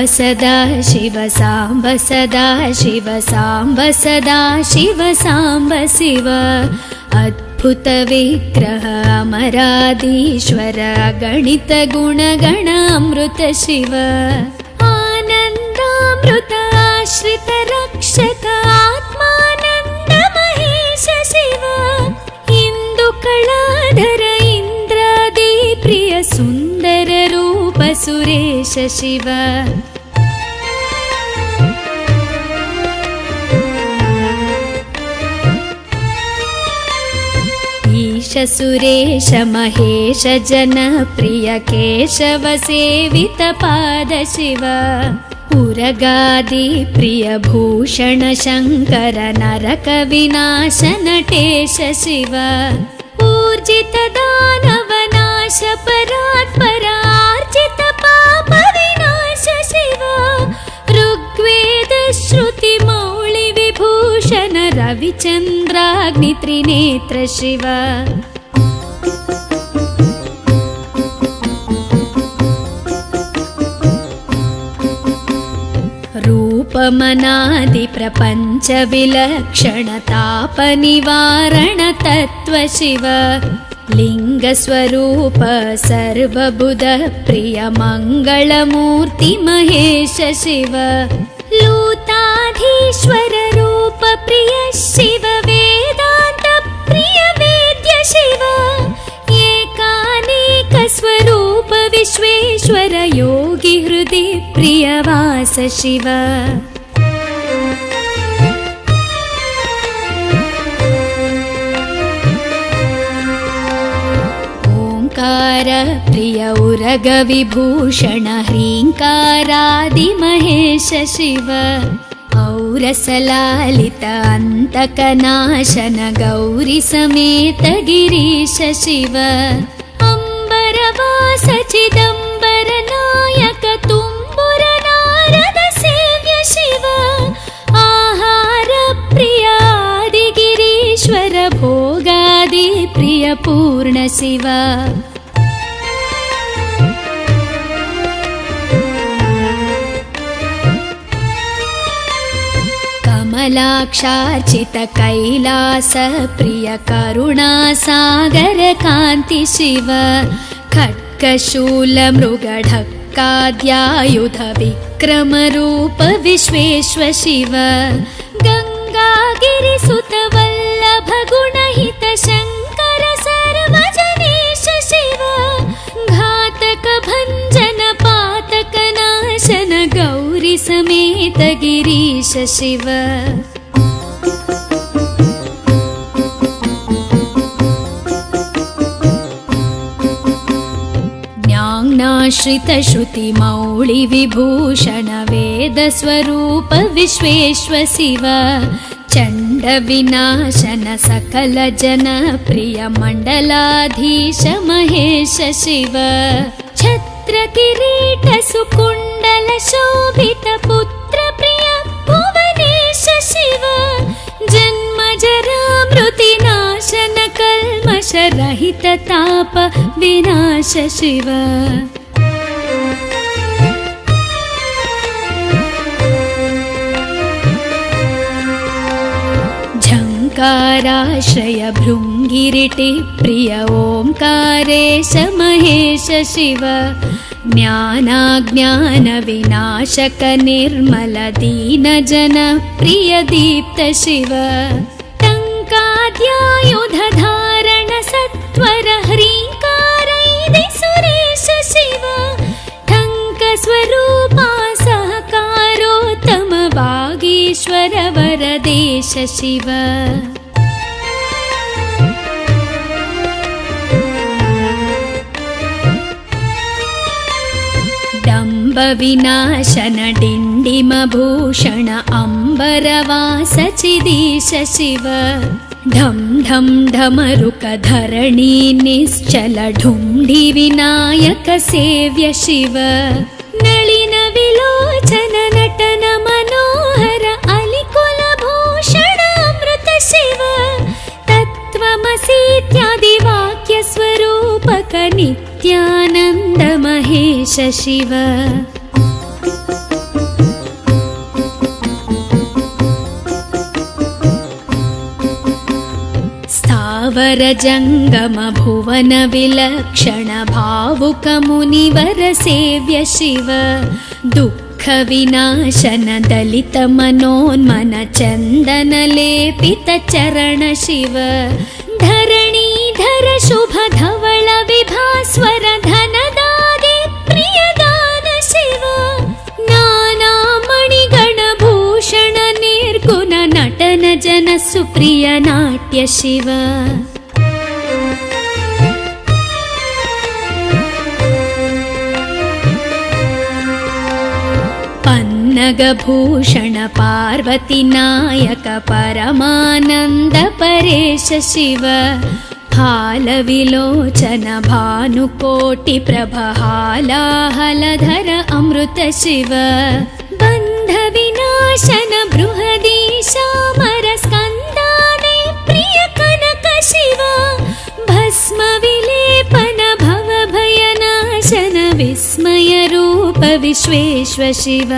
सदा शिव साम्ब सदा शिव साम्ब सदा शिव साम्ब शिव अद्भुत विग्रह अमराधीश्वर गणित गुणगण अमृत शिव आनन्दामृत आश्रित रक्षक आत्मानन्द महेश शिव इंदु कलाधर इंद्रादि प्रिय सुंदर रूप सुरेश शिव ईश सुरेश महेश जन प्रिय केशव सेवित पाद शिव उरगादि प्रिय भूषण शंकर नरक विनाश नटेश शिव ऊर्जित दानव नाश परात्पर आर्जित पाप विनाश शिव ऋग्वेद श्रुति मौळि विभूषण रविचंद्राग्नि त्रिनेत्र शिव रूपमनादि प्रपंच विलक्षण ताप निवारण तत्व शिव लिंग स्वरूप सर्वबुध प्रिय मंगलमूर्ति महेश शिव लूताधीश्वर रूप प्रिय शिव वेदांत प्रिय वेद्य शिव एकानेक स्वरूप विश्वेश्वर योगी हृदय प्रिय वास शिव ओंकार प्रिय उरग विभूषण ह्रींकारादि महेश शिव औरसलालित अंतकनाशन गौरी समेत गिरीश शिव अंबरवास चिदंबर नायक तुम्बुर नारद सेव्य शिव आहार प्रिय आदि गिरीश्वर भोगादि प्रिय पूर्ण शिव कमलाक्षार्चित कैलास प्रिय करुणा सागर कांति शिव खड्गशूल मृगढक्काद्यायुध विक्रम रूप विश्वेश्वर शिव गंगागिरिसुत वल्लभ गुणहित शंकर सर्वजनेश शिव घातक भंजन पातक नाशन गौरी समेत गिरीश शिव ज्ञानाश्रित श्रुति मौळि विभूषण वेद स्वरूप विश्वेश्वर शिव चंड विनाशन सकल जन प्रिय मंडलाधीश महेश शिव छत्र किरीट सुकुंडल शोभित पुत्र प्रिय भुवनेश शिव जन्म जरा मृति नाशन कल्मष रहित ताप विनाश शिव झंकाराश्रय भृंगिरिटि प्रिय ओंकारेश महेश शिव ज्ञानाज्ञान विनाशक निर्मल दीन जन प्रिय दीप्त शिव टंकाद्यायुध धारण सत्वर ह्रींकारैदि सुरेश शिव ठंक स्वरूपा सहकारोत्तम वागीश्वर वरदेश शिव विनाशन डिंडिम भूषण अंबरवास चिदीश शिव ढम ढम ढमरुक धरणी निश्चल ढुंढि विनायक सेव्य शिव नलिन विलोचन नटन मनोहर अलिकुल नित्यानन्द महेश शिव। स्थावर जङ्गम भुवन विलक्षण भावुक मुनिवर सेव्य शिव। दुःख विनाशन दलित मनोन्मन चन्दन लेपित चरण शिव। धरणीधर शुभ धवल विभास्वर धनदादि प्रियदान शिव। नाना मणिगण भूषण निर्गुण नटन जन सुप्रिय नाट्य शिव। पन्नगभूषण पार्वती नायक परमानन्द परेश शिव। हालविलोचन भानुकोटि प्रभ हालाहलधर अमृत शिव। बन्ध विनाशन बृहदीशामर स्कन्दादि प्रिय कनक शिव। भस्म विलेपन भव भयनाशन विस्मय रूप विश्वेश्व शिव।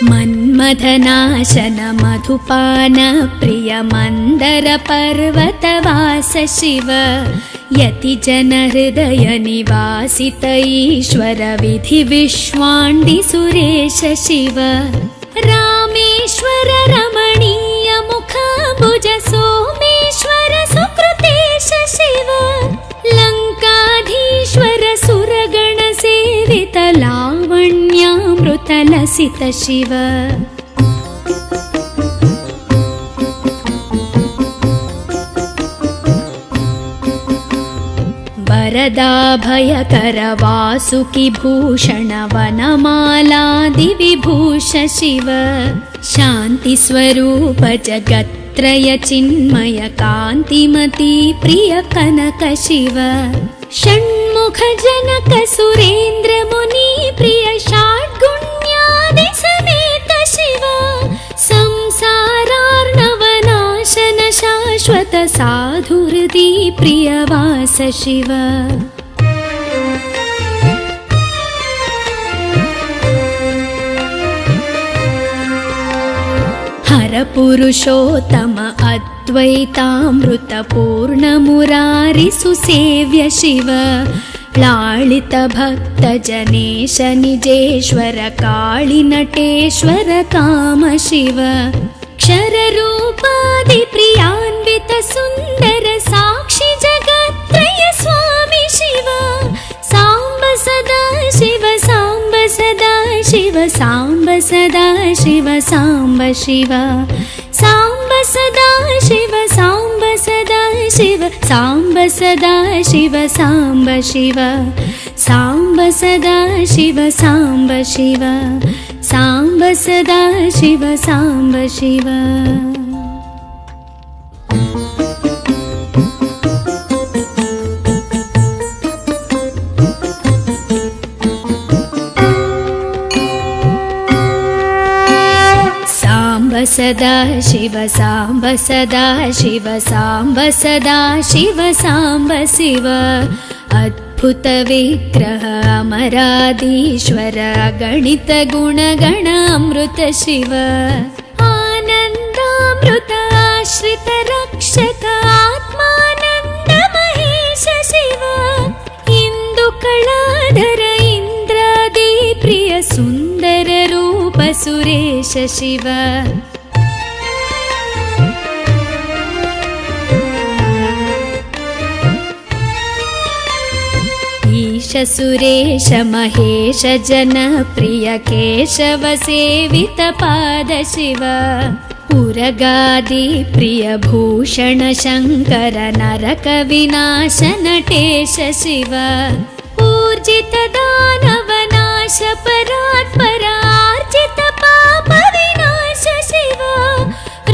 मन्मथनाशन मधुपान प्रिय मन्दर पर्वतवास शिव। यति जन हृदय निवासित ईश्वर विधि विश्वाण्डि सुरेश शिव। रामेश्वर रमणीय मुखाम्बुज सोमेश्वर सुकृतेश शिव। लङ्काधीश्वर सुरगण सेवित लावण्यामृत लसित शिव। वरदाभयकर वासुकि भूषण वनमालादि विभूष शिव। शान्ति स्वरूप जगत्त्रय चिन्मय कान्तिमती प्रिय कनक शिव। षण्मुख जनक सुरेन्द्र मुनि प्रिय षड्गुण्यादि समेत शिव। संसारार्णवनाशन शाश्वत साधुहृदि प्रियवास शिव। हर पुरुषोत्तम अद्वैतामृत पूर्ण मुरारि सुसेव्य शिव। लालित भक्त जनेश निजेश्वर काळि नटेश्वर काम शिव। क्षर रूपादि प्रियान्वित सुन्दर साक्षि जगत्त्रय स्वामी शिव। साम्ब सदा शिव साम्ब सदा शिव साम्ब सदा शिव साम्ब शिव। साम्ब सदा शिव साम्ब सदा शिव साम्ब सदा शिव साम्ब शिव। साम्ब सदा शिव साम्ब शिव साम्ब सदा शिव साम्ब शिव। सदा शिव साम्ब सदा शिव साम्ब सदा शिव साम्ब शिव। अद्भुत विग्रह अमराधीश्वर गणित गुणगण अमृत शिव। आनन्दामृत आश्रित रक्षक आत्मानन्द महेश शिव। इंदु कलाधर इंद्रादि प्रिय सुन्दर रूप सुरेश शिव। ईश सुरेश महेश जन प्रिय केशव सेवित पाद शिव। उरगादि प्रिय भूषण शङ्कर नरक विनाश नटेश शिव। ऊर्जित दानव नाश परात्पर आर्जित पाप विनाश शिव।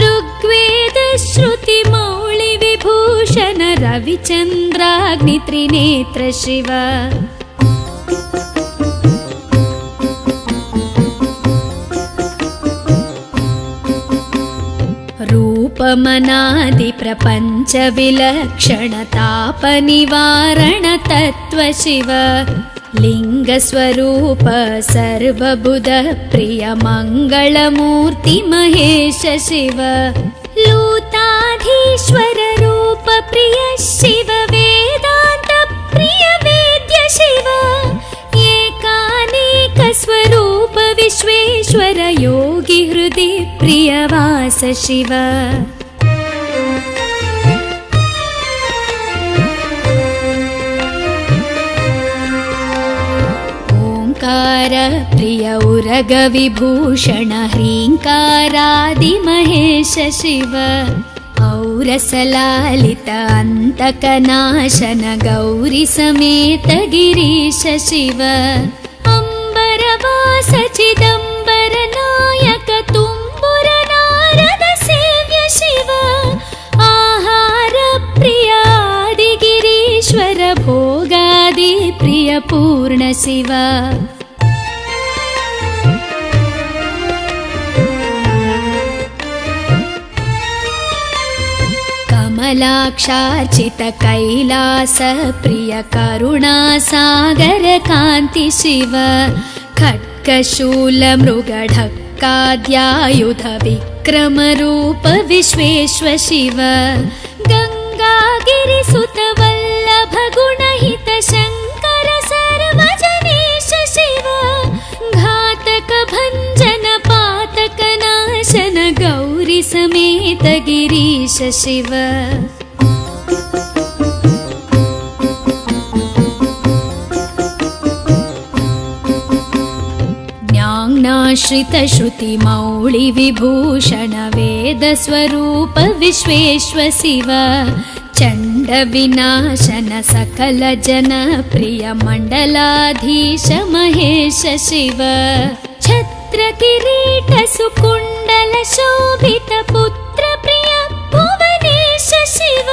ऋग्वेद श्रुति मौळि विभूषण रविचन्द्राग्नि त्रिनेत्र शिव। रूपमनादिप्रपञ्चविलक्षणतापनिवारण तत्त्व शिव लिङ्गस्वरूप सर्वबुध प्रिय मङ्गलमूर्ति महेश शिव लूताधीश्वर रूप प्रिय शिव वेदान्त प्रिय वेद्य शिव एकानेक स्वरूप विश्वेश्वर योगी हृदि प्रियवास शिव ओंकार प्रिय उरग विभूषण ह्रींकारादि महेश शिव औरसलालित अंतकनाशन गौरी समेत गिरीश शिव अंबरवास चिदंबर नायक तुम्बुर नारद सेव्य शिव आहार प्रिय आदि गिरीश्वर भोगादि प्रिय पूर्ण शिव कमलाक्षार्चित कैलास प्रिय करुणा सागर कांति शिव खड्गशूल मृगढक्काद्यायुध विक्रम रूप विश्वेश्वर शिव गंगागिरिसुत वल्लभ गुणहित शंकर सर्वजनेश शिव घातक भंजन पातक नाशन गौरी समेत गिरीश शिव ज्ञानाश्रित श्रुति मौळि विभूषण वेद स्वरूप विश्वेश्वर शिव चंड विनाशन सकल जन प्रिय मंडलाधीश महेश शिव छत्र किरीट सुकुंडल शोभित पुत्र प्रिय भुवनेश शिव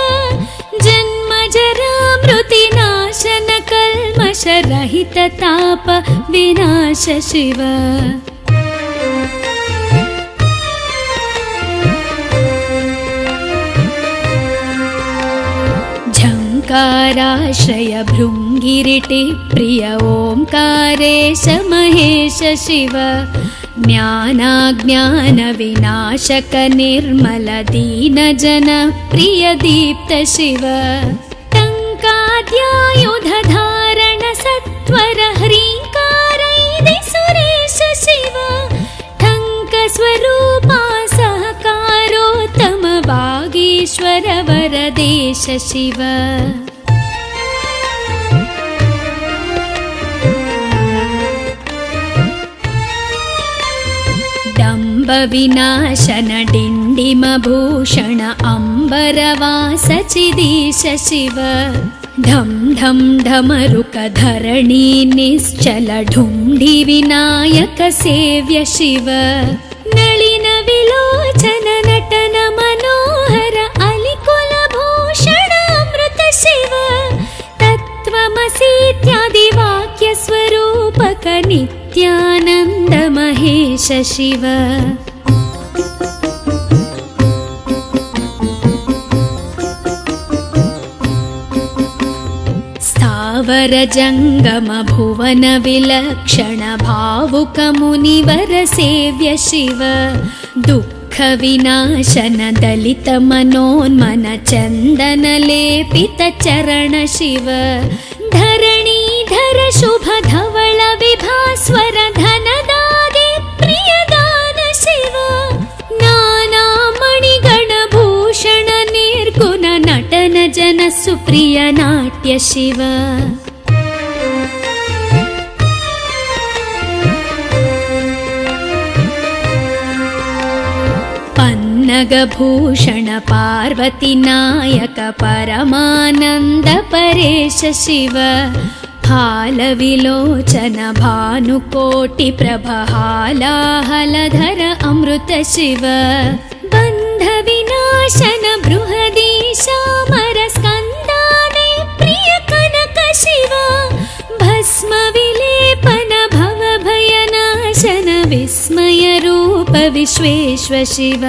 जन्म जरा मृति नाशन कल्मष रहित ताप विनाश शिव झंकाराश्रय भृंगिरिटि प्रिय ओंकारेश महेश शिव ज्ञानाज्ञान विनाशक निर्मल दीन जन प्रिय दीप्त शिव टंकाद्यायुध धारण सत्वर ह्रींकारैदि सुरेश शिव ठंक स्वरूपा सहकारोत्तम वागीश्वर वरदेश शिव डम्ब विनाशन डिंडिम भूषण अंबरवास चिदीश शिव ढम ढम ढमरुक धरणी निश्चल ढुंढि विनायक सेव्य शिव नलिन विलोचन नटन मनोहर अलिकुल भूषण अमृत शिव तत्त्वमसीत्यादि वाक्य स्वरूपक नित्यानंद महेश शिव स्थावर जंगम भुवन विलक्षण भावुक मुनिवर सेव्य शिव दुःख विनाशन दलित मनोन्मन चंदन लेपित चरण शिव धरणीधर शुभ धवल विभास्वर धनदादि प्रिय दान शिव नाना मणिगण भूषण निर्गुण नटन जन सुप्रिय नाट्य शिव पन्नगभूषण पार्वती नायक परमानंद परेश शिव फालविलोचन भानुकोटि प्रभहालाहलधर अमृत शिव बंध विनाशन बृहदीशामर स्कंदाने प्रिय कनक शिव भस्म विलेपन भव भयनाशन विस्मय रूप विश्वेश्वर शिव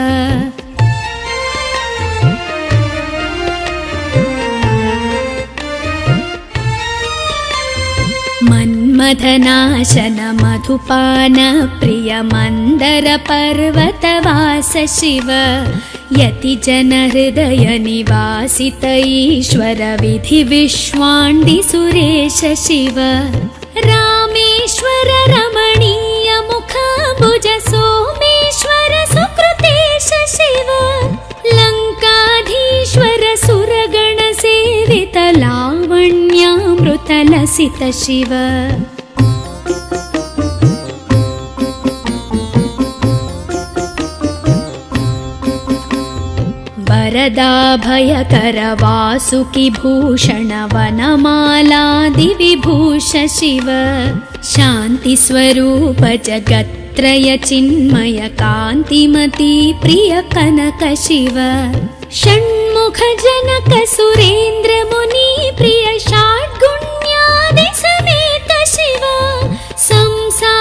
मन्मथनाशन मधुपान प्रिय मन्दर पर्वतवास शिव यतिजन हृदय निवासित ईश्वर विधि विश्वाण्डि सुरेश शिव रामेश्वर रमणीय मुखाम्बुज सोमेश्वर सुकृतेश शिव लङ्काधीश्वर सुरगण सेवित लावण्यामृत लसित शिव वरदाभयकर वासुकि भूषण वनमालादि विभूष शिव शान्ति स्वरूप जगत्त्रय चिन्मय कान्तिमती प्रिय कनक शिव षण्मुख जनक सुरेन्द्र मुनि प्रिय षड्गुण्यादि समेत शिव संसारार्णवनाशन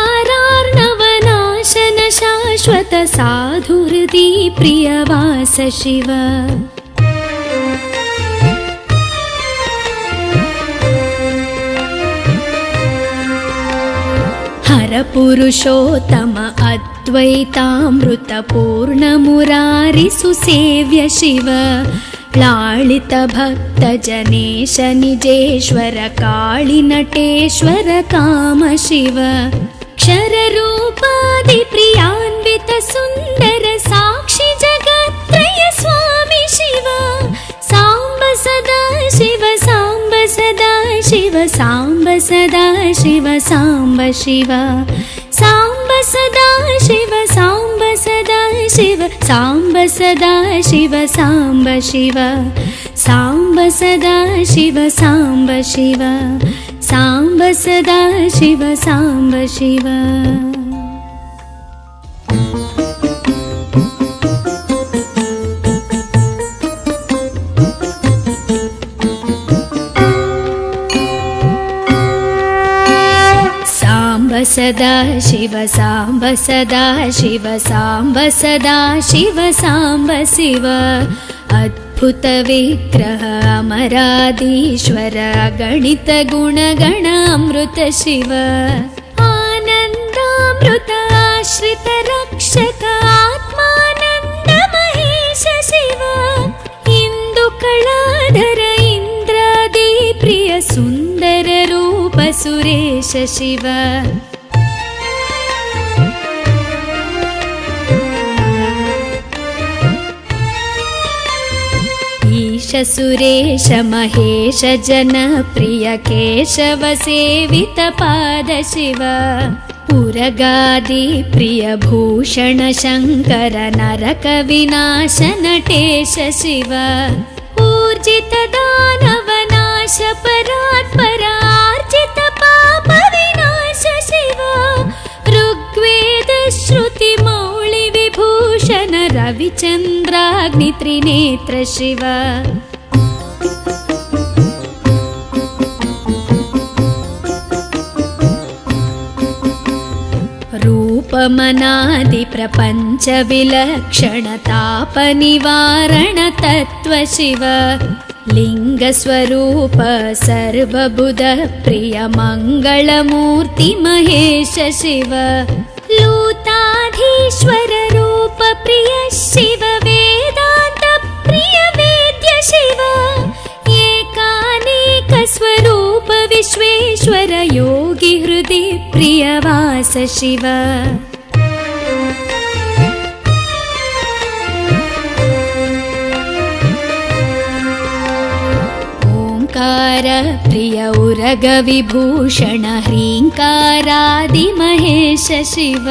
शाश्वत साधुहृदि प्रियवास शिव हर पुरुषोत्तम अद्वैतामृत पूर्ण मुरारि सुसेव्य शिव लालित भक्त जनेश निजेश्वर काळि नटेश्वर काम शिव क्षर रूपादि प्रियान्वित सुन्दर साक्षि जगत्त्रय स्वामी शिव साम्ब सदा शिव साम्ब सदा शिव साम्ब सदा शिव साम्ब शिव साम्ब सदा शिव साम्ब सदा शिव साम्ब सदा शिव साम्ब शिव साम्ब सदा शिव साम्ब शिव साम्ब सदा शिव साम्ब शिव सदा शिव साम्ब सदा शिव साम्ब सदा शिव साम्ब शिव अद्भुत विग्रह अमराधीश्वर गणित गुणगण अमृत शिव आनन्दामृत आश्रित रक्षक आत्मानन्द महेश शिव इंदु कलाधर इंद्रादि प्रिय सुन्दर रूप सुरेश शिव ईश सुरेश महेश जन प्रिय केशव सेवित पाद शिव पुरगादि प्रिय भूषण शंकर नरक विनाश नटेश शिव ऊर्जित दानव नाश परात्पर आर्जित पाप विनाश शिव ऋग्वेद श्रुति मौळि विभूषण रविचन्द्राग्नि त्रिनेत्र शिव रूपमनादि प्रपंच विलक्षण ताप निवारण तत्व शिव लिंग स्वरूप सर्वबुध प्रिय मंगलमूर्ति महेश शिव लूताधीश्वर रूप प्रिय शिव वेदांत प्रिय वेद्य शिव एकानेक स्वरूप विश्वेश्वर योगी हृदि प्रियवास शिव ओंकार प्रिय उरग विभूषण ह्रींकारादि महेश शिव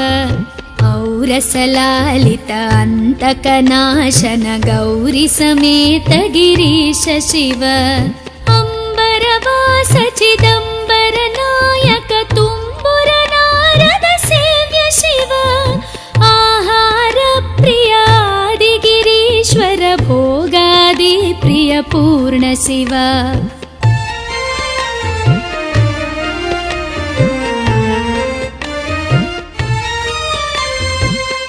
औरसलालित अंतकनाशन गौरी समेत गिरीश शिव अंबरवास चिदंबर नायक तुम्बुर नारद सेव्य शिव आहार प्रिय आदि गिरीश्वर भोगादि प्रिय पूर्ण शिव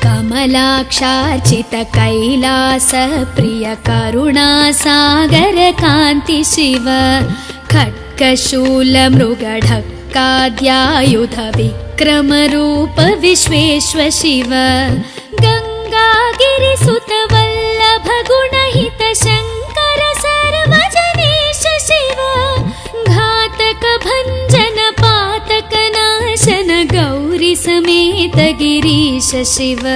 कमलाक्षार्चित कैलास प्रिय करुणा सागर कांति शिव खड्गशूल मृगढक्क शङ्काद्यायुध विक्रमरूप विश्वेश्व शिव गङ्गागिरिसुत वल्लभ गुणहित शङ्कर सर्वजनेश शिव घातक भञ्जन पातक नाशन गौरी समेत गिरीश शिव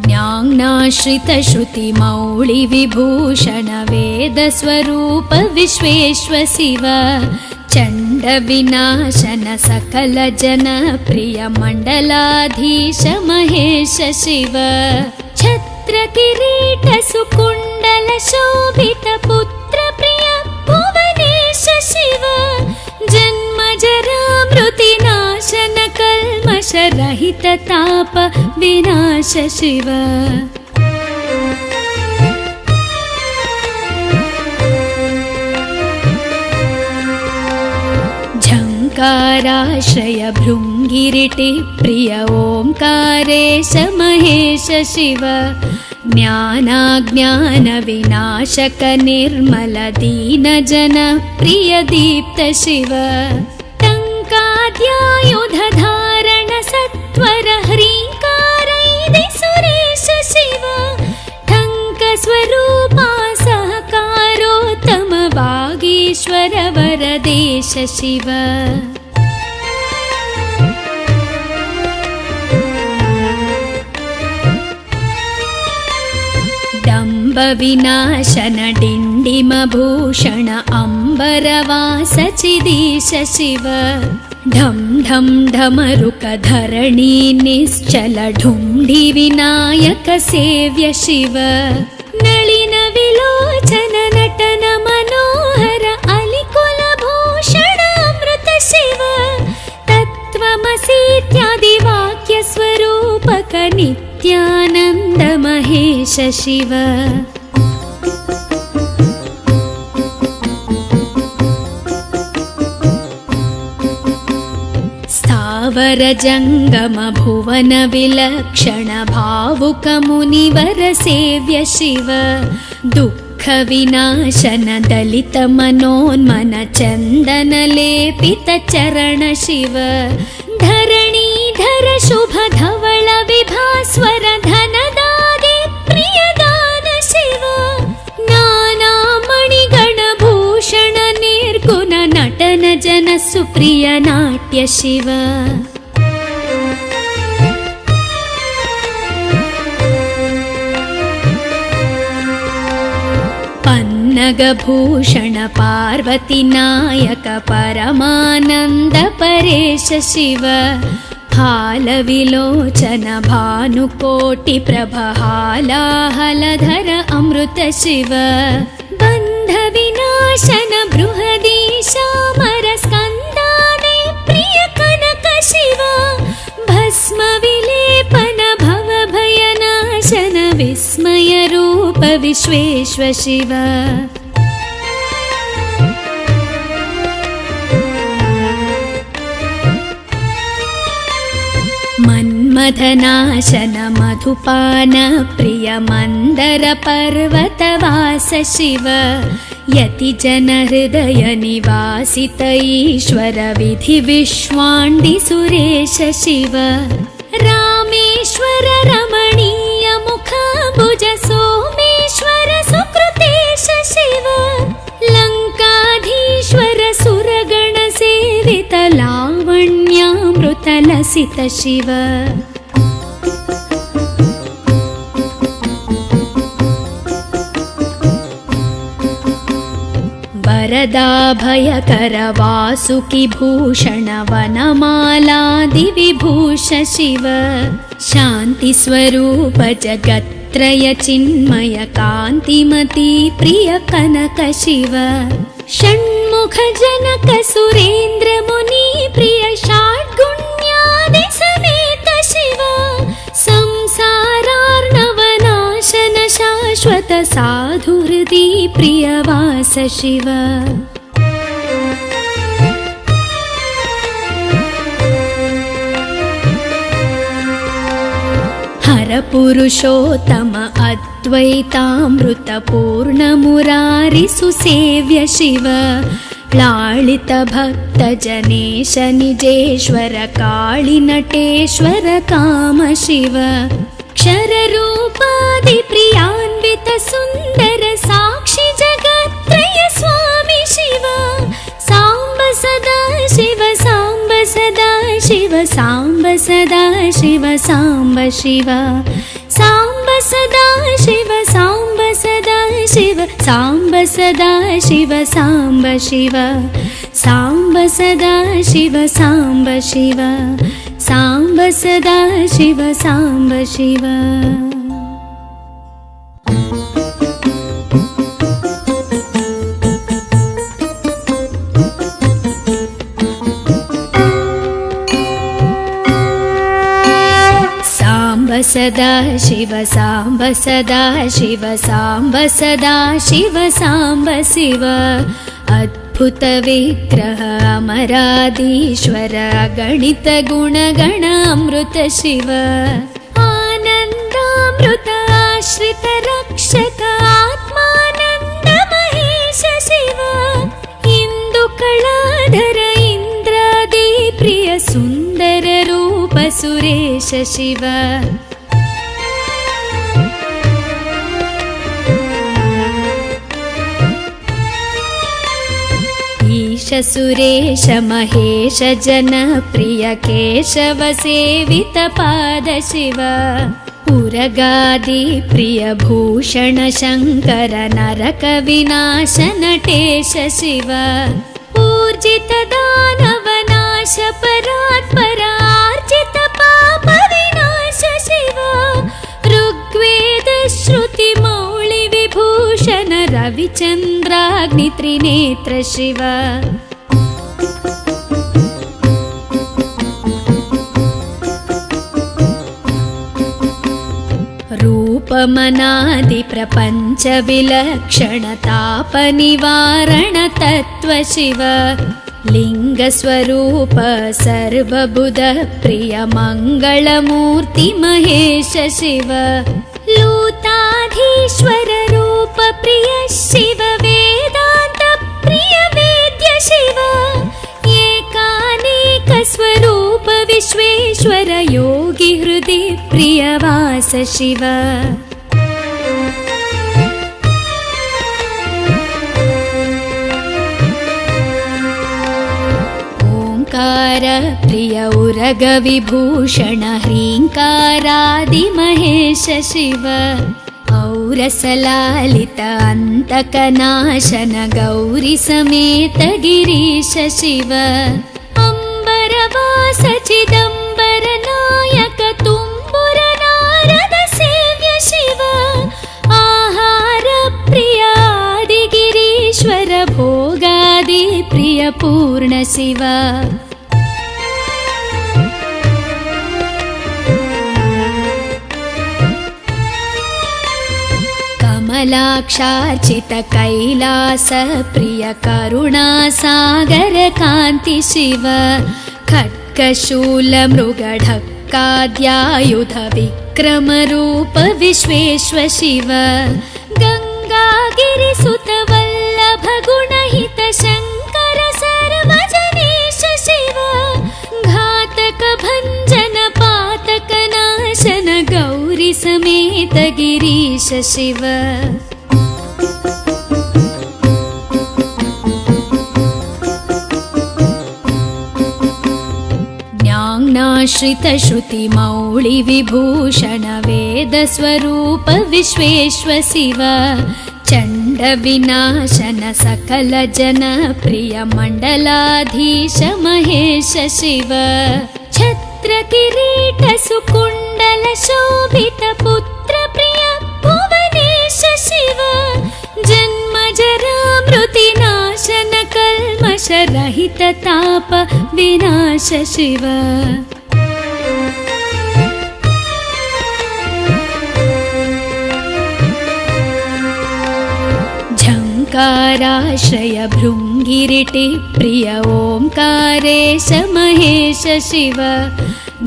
ज्ञानाश्रित श्रुति मौळि विभूषण वेद स्वरूप विश्वेश्व शिव चण्ड विनाशन सकल जन प्रिय मण्डलाधीश महेश शिव छत्र किरीट सुकुण्डल शोभित पुत्र प्रिय भुवनेश शिव जन्म जरा मृति नाशन कल्मष रहित ताप विनाश शिव झङ्काराश्रय भृङ्गिरिटि प्रिय ओङ्कारेश महेश शिव ज्ञानाज्ञान विनाशक निर्मल दीन जन प्रिय दीप्त शिव टङ्काद्यायुध धारण सत्वर ह्रीङ्कारैदि सुरेश शिव ठङ्क स्वरूपा सहकारोत्तम वागीश्वर वरदेश शिव डम्ब विनाशन डिण्डिम भूषण अम्बरवास चिदीश शिव ढं ढं ढमरुक धरणी निश्चल ढुण्ढि विनायक सेव्य शिव नलिन विलोचन नटन मनोहर अलिकुल भूषण अमृत शिव तत्त्वमसीत्यादि वाक्य स्वरूपक नित्यानन्द महेश शिव स्थावर जङ्गम भुवन विलक्षण भावुक मुनिवर सेव्य शिव दुःख विनाशन दलित मनोन्मन चन्दन लेपित चरण शिव धरणीधर शुभ धवल विभास्वर धनदादि प्रियदान शिव नाना मणिगण भूषण निर्गुण नटन जन सुप्रिय नाट्य शिव पन्नगभूषण पार्वती नायक परमानन्द परेश शिव हालविलोचन भानुकोटि प्रभहालाहलधर अमृत शिव बन्ध विनाशन बृहदीशामर स्कन्दादि प्रिय कनक शिव भस्म विलेपन भव भयनाशन विस्मय रूप विश्वेश्व शिव मन्मथनाशन मधुपान प्रिय मन्दर पर्वतवास शिव यति जन हृदय निवासित ईश्वर विधि विश्वाण्डि सुरेश शिव रामेश्वर रमणीय मुखाम्बुज सोमेश्वर सुकृतेश शिव लङ्काधीश्वर सुरगण सेवित लावण्यामृत लसित शिव वरदाभयकर वासुकि भूषण वनमालादि विभूष शिव शान्ति स्वरूप जगत्त्रय चिन्मय कान्तिमती प्रिय कनक शिव षण्मुख जनक सुरेन्द्र मुनि प्रिय षाड्गुण्यादि समेत शिव संसारार्णवनाशन शाश्वत साधु हृदि प्रियवास शिव परपुरुषोत्तम अद्वैतामृतपूर्णमुरारिसुसेव्य शिव लालित भक्तजनेश निजेश्वर काळिनटेश्वर काम शिव क्षररूपादिप्रियान्वित सुन्दर साक्षि जगत्त्रय स्वामी शिव साम्ब सदा शिव साम्ब सदा शिव साम्ब सदा शिव साम्ब शिव साम्ब सदा शिव साम्ब सदा शिव साम्ब सदा शिव साम्ब शिव साम्ब सदा शिव साम्ब शिव साम्ब सदा शिव साम्ब शिव सदा शिव साम्ब सदा शिव साम्ब सदा शिव साम्ब शिव अद्भुत विग्रह अमराधीश्वर गणित गुणगण अमृत शिव आनन्दामृत आश्रित रक्षक आत्मानन्द महेश शिव इन्दुकलाधर इन्द्रादि प्रिय सुन्दर रूप सुरेश शिव ईश सुरेश महेश जनप्रिय केशव सेवित पाद शिव उरगादि प्रिय भूषण शङ्कर नरक विनाश नटेश शिव ऊर्जित दानव नाश परात्पर आर्जित पाप विनाश शिव ऋग्वेद श्रुति मौळि विभूषण रविचन्द्राग्नि त्रिनेत्र शिव रूपमनादि प्रपञ्च विलक्षण ताप निवारण तत्त्व शिव लिङ्गस्वरूप सर्वबुध प्रिय मङ्गलमूर्ति महेश शिव लूताधीश्वर रूप प्रिय शिव वेदान्त प्रिय वेद्य शिव एकानेक स्वरूप विश्वेश्वर योगी हृदि प्रिय वास शिव प्रिय उरग विभूषण ह्रीङ्कारादि महेश शिव औरसलालित अन्तकनाशन गौरी समेत गिरीश शिव अम्बरवास चिदम्बर नायक तुम्बुर नारद सेव्य शिव आहार प्रिय आदिगिरीश्वर भोगादि प्रिय पूर्ण शिव कमलाक्षार्चित कैलास प्रिय करुणा सागर कान्ति शिव खड्गशूल मृगढक्काद्यायुध विक्रम रूप विश्वेश्वर शिव गङ्गागिरिसुत वल्लभ गुणहित शङ्कर सर्वजनेश शिव घातक भञ्जन पातक नाशन गौरी समेत गिरीश शिव ज्ञानाश्रित श्रुति मौळि विभूषण वेद स्वरूप विश्वेश्वर शिव चण्ड विनाशन सकल जन प्रिय मण्डलाधीश महेश शिव छत्र किरीट सुकुण्डल शोभित पुत्र प्रिय भुवनेश शिव जन्म जरा मृति नाशन कल्मष रहित ताप विनाश शिव झङ्काराश्रय भृङ्गिरिटि प्रिय ओङ्कारेश महेश शिव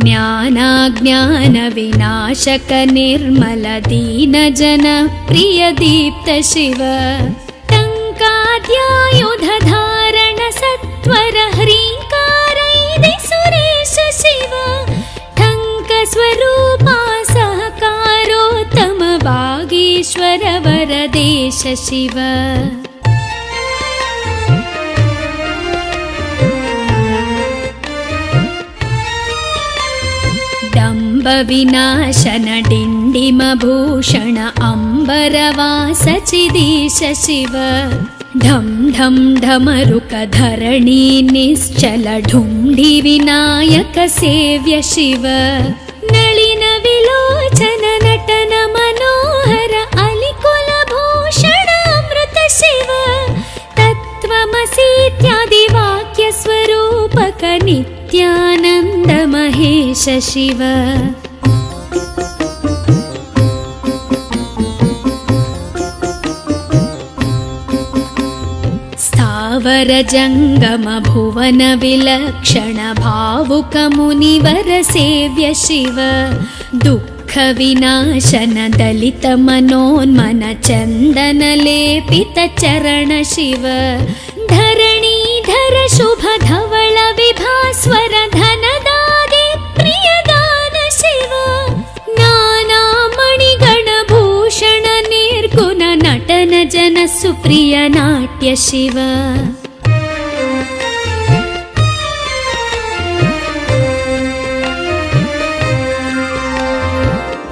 ज्ञानाज्ञानविनाशक निर्मल दीनजन प्रिय दीप्त शिव टङ्काद्यायुधधारण सत्वर ह्रीङ्कारैदि सुरेश शिव टङ्कस्वरूपा सहकारोत्तम वागीश्वर वरदेश शिव विनाशन डिण्डिमभूषण अम्बरवास चिदीश शिव ढं ढं ढमरुक धरणी निश्चल ढुण्डि विनायक सेव्य शिव नलिन विलोचन नटन मनोहर अलिकुल भूषण अमृत शिव तत्त्वमसीत्यादि वाक्य स्वरूपक नित्यानन्द महेश शिव स्थावर जंगम भुवन विलक्षण भावुक मुनिवर सेव्य शिव दुःख विनाशन दलित मनोन्मन चंदन लेपित चरण शिव धरणीधर शुभ धवल विभास्वर धनदादि प्रियदान शिव नाना मणिगण भूषण निर्गुण नटन जन सुप्रिय नाट्य शिव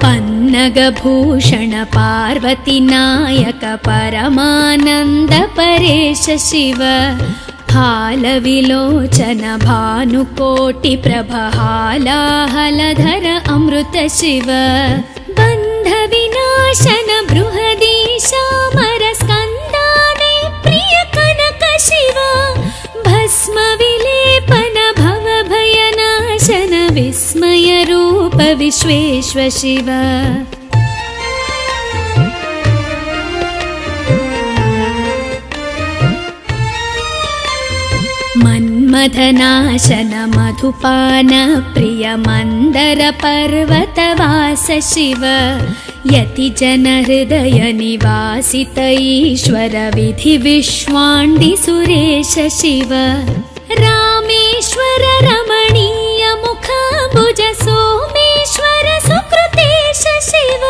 पन्नगभूषण पार्वती नायक परमानंद परेश शिव हालविलोचन भानुकोटि प्रभ हालाहलधर अमृत शिव बन्ध विनाशन बृहदीशामर स्कन्दादि प्रिय कनक शिव भस्म विलेपन भव भयनाशन विस्मय रूप विश्वेश्व शिव मन्मथनाशन मधुपान प्रिय मंदर पर्वतवास शिव यति जन हृदय निवासित ईश्वर विधि विश्वाण्डि सुरेश शिव रामेश्वर रमणीय मुखाम्बुज सोमेश्वर सुकृतेश शिव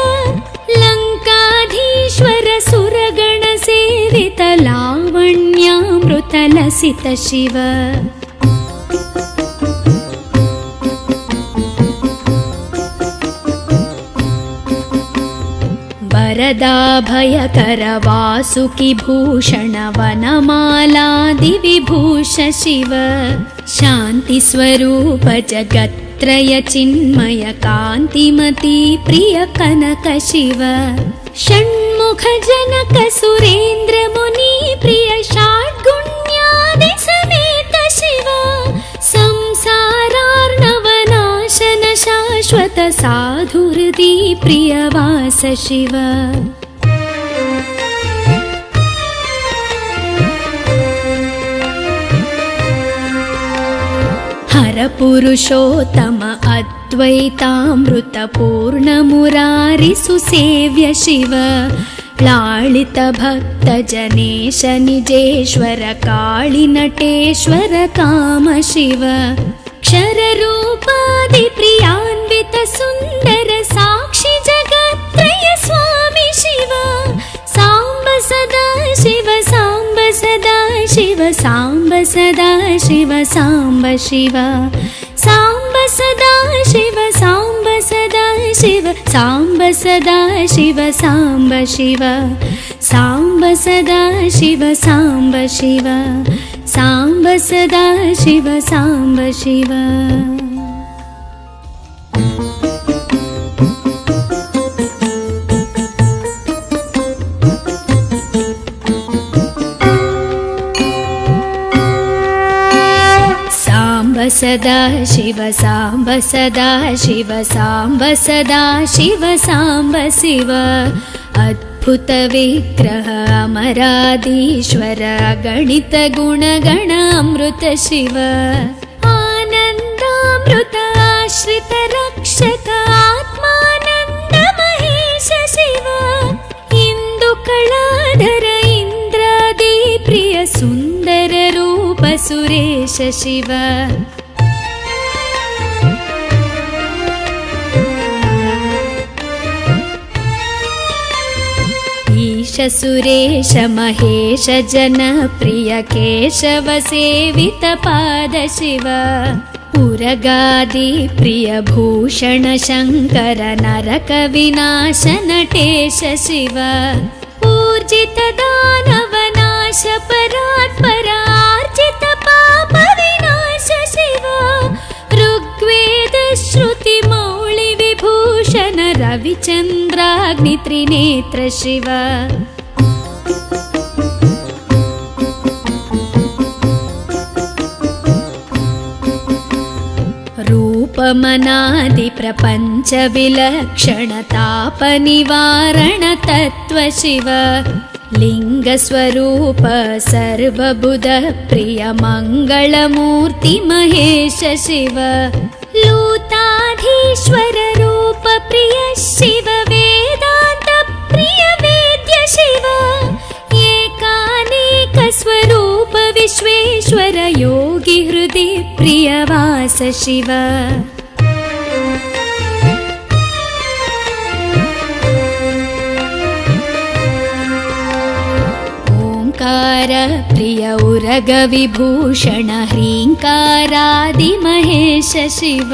लंकाधीश्वर सुरगण सेवित लावण्यामृत लसित शिव वरदाभयकर वासुकि भूषण वनमालादि विभूष शिव शान्ति स्वरूप जगत्त्रय चिन्मय कान्तिमती प्रिय कनक शिव षण्मुख जनक सुरेन्द्र मुनि प्रिय षड्गुण्यादि समेत शिव संसारार्णवनाशन शाश्वत साधुहृदि प्रियवास शिव हर पुरुषोत्तम अद्वैतामृत पूर्ण मुरारि सुसेव्य शिव लालित भक्त जनेश निजेश्वर काळि नटेश्वर काम शिव क्षर रूपादि प्रियान्वित सुंदर साक्षि जगत्त्रय स्वामी शिव सांब सदा शिव सांब सदा शिव सांब सदा शिव सांब शिव सांब सदा शिव सांब सदा शिव सांब सदा शिव सांब शिव सांब सदा शिव सांब शिव सांब सदा शिव सांब शिव सदा शिव सांब सदा शिव सांब सदा शिव सांब शिव अद्भुत विग्रह अमराधीश्वर गणित गुणगण अमृत शिव आनन्दामृत रक्षक आत्मानन्द महेश शिव इन्दुकलाधर इन्द्रादि प्रिय सुन्दर रूप सुरेश शिव ईश सुरेश महेश जनप्रिय केशव सेवित पाद शिव उरगादि प्रिय भूषण शङ्कर नरक विनाश नटेश शिव ऊर्जित दानव नाश परात्पर आर्जित पाप विनाश शिव ऋग्वेद श्रुति मौळि विभूषण रविचन्द्राग्नि त्रिनेत्र शिव रूपमनादि प्रपञ्च विलक्षण ताप निवारण तत्व शिव लिंग स्वरूप सर्वबुध प्रिय मंगलमूर्ति महेश शिव लूताधीश्वर रूप प्रिय शिव वेदांत प्रिय वेद्य शिव एकानेक स्वरूप विश्वेश्वर योगी हृदि प्रियवास शिव ओंकार प्रिय उरग विभूषण ह्रींकारादि महेश शिव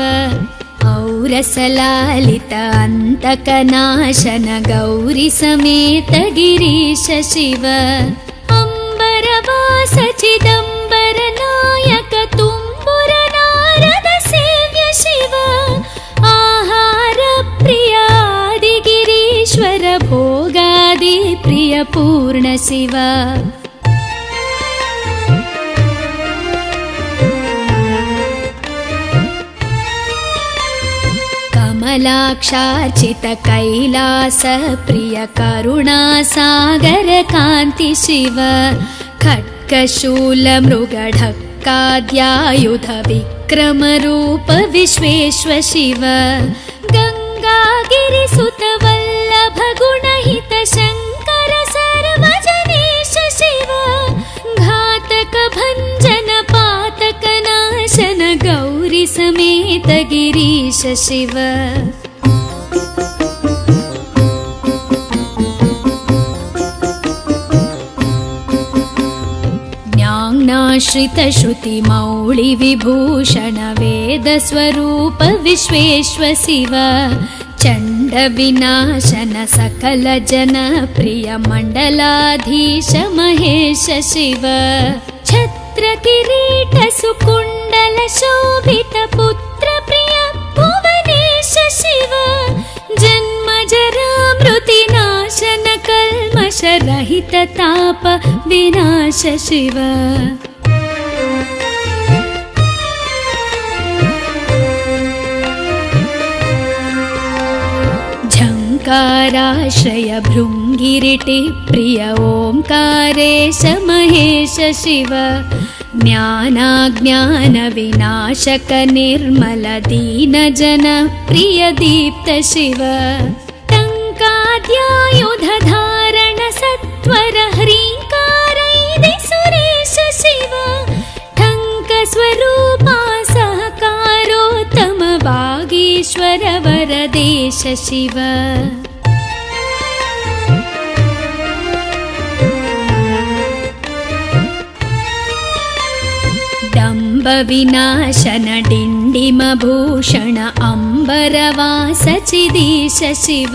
औरसलालित अंतकनाशन गौरी समेत गिरीश शिव अंबरवास चिदंबर नायक तुम्बुर नारद सेव्य शिव आहार प्रिय आदि गिरीश्वर भोगादि प्रिय पूर्ण शिव कमलाक्षार्चित कैलास प्रिय करुणा सागर कांति शिव खड्गशूल मृगढक्काद्यायुध विक्रम रूप विश्वेश्व शिव गंगागिरिसुत वल्लभ गुणहित शंकर सर्वजनेश शिव घातक भंजन पातक नाशन गौरी समेत गिरीश शिव ज्ञानाश्रित श्रुति मौळि विभूषण वेद स्वरूप विश्वेश्व शिव चंड विनाशन सकल जन प्रिय मंडलाधीश महेश शिव छत्र किरीट सुकुंडल शोभित पुत्र प्रिय भुवनेश शिव जन्म जरा मृति नाशन कल्मष रहित ताप विनाश शिव झंकाराश्रय भृंगिरिटि प्रिय ओंकारेश महेश शिव ज्ञानाज्ञान विनाशक निर्मल दीन जन प्रिय दीप्त शिव टंकाद्यायुध धारण सत्वर ह्रींकारैदि सुरेश शिव ठंक स्वरूपा सहकारोत्तम वागीश्वर वरदेश शिव डंब विनाशन डिंडिम भूषण अंबरवास चिदीश शिव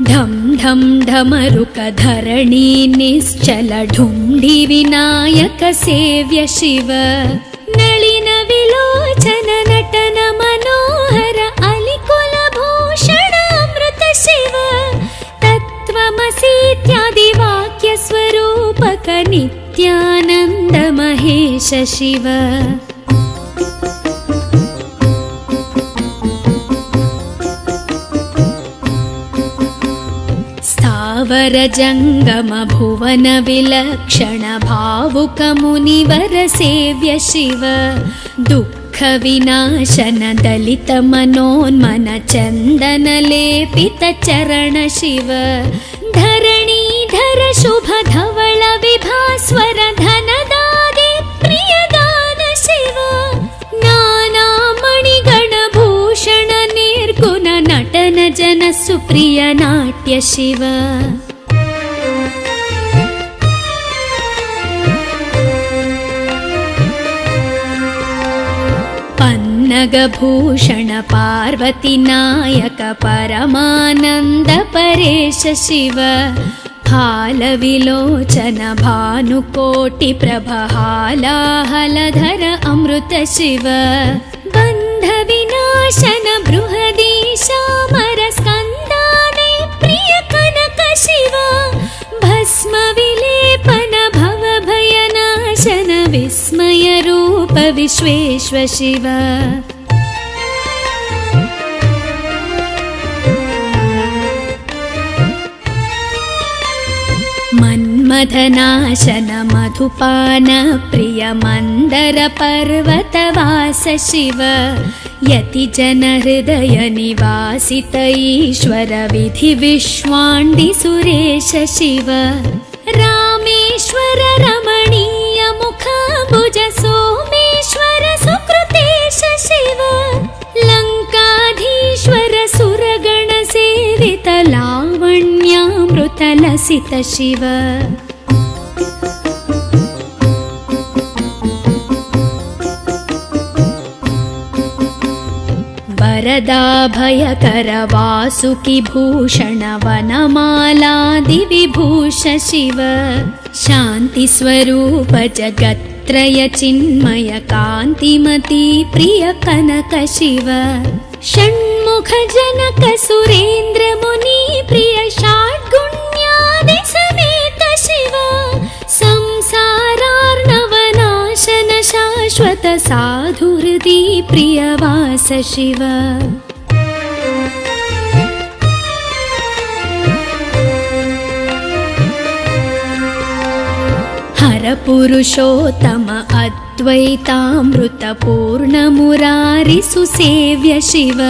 ढम ढम ढमरुक धरणी निश्चल ढुंढि विनायक सेव्य शिव नलिन विलोचन नटन मनोहर अलिकुल भूषण अमृत शिव तत्त्वमसीत्यादि वाक्य स्वरूपक नित्यानंद महेश शिव स्थावर जंगम भुवन विलक्षण भावुक मुनिवर सेव्य शिव दुःख षण्मुखविनाशन दलितमनोन्मन चन्दनलेपितचरण शिव धरणीधर शुभ धवल विभास्वर धनदादि प्रियदान शिव नानामणिगणभूषण निर्गुण नटन जन सुप्रिय नाट्य शिव पन्नगभूषण पार्वती नायक परमानन्द परेश शिव फालविलोचन भानुकोटि प्रभहालाहलधर अमृत शिव बन्धविनाशन बृहदीशामर स्कन्दादि प्रिय कनक शिव भस्म विलेपन भवभयनाशन विस्मय रूप विश्वेश्व शिव मन्मथनाशन मधुपान प्रिय मन्दर पर्वतवास शिव यति जन हृदय निवासित ईश्वर विधि विश्वाण्डि सुरेश शिव रामेश्वर रमणीय मुखाम्बुज सोमेश्वर सुकृतेश शिव लङ्काधीश्वर सुरगण सेवित लावण्यामृत लसित शिव वरदाभयकर वासुकि भूषण वनमालादि विभूष शिव शान्ति स्वरूप जगत्त्रय चिन्मय कान्तिमती प्रिय कनक शिव षण्मुख जनक सुरेन्द्र मुनि प्रिय षड्गुण्यादि समेत शिव संसारार्णवनाशन शाश्वत साधु हृदि प्रियवास शिव हर पुरुषोत्तम अद्वैतामृत पूर्ण मुरारि सुसेव्य शिव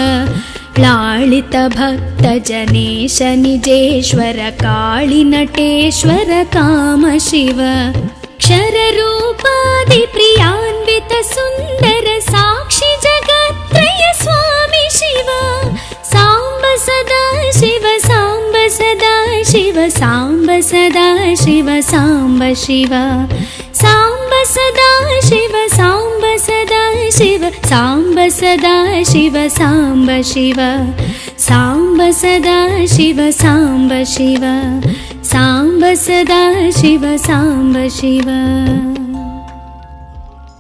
लालित भक्त जनेश निजेश्वर काळि नटेश्वर काम शिव क्षर रूपादि प्रियान्वित सुन्दर साक्षि जगत्त्रय स्वामी शिव साम्ब सदा शिव साम्ब सदा शिव साम्ब सदा शिव साम्ब शिव साम्ब सदा शिव साम्ब सदा शिव साम्ब सदा शिव साम्ब शिव साम्ब सदा शिव साम्ब शिव साम्ब सदा शिव साम्ब शिव।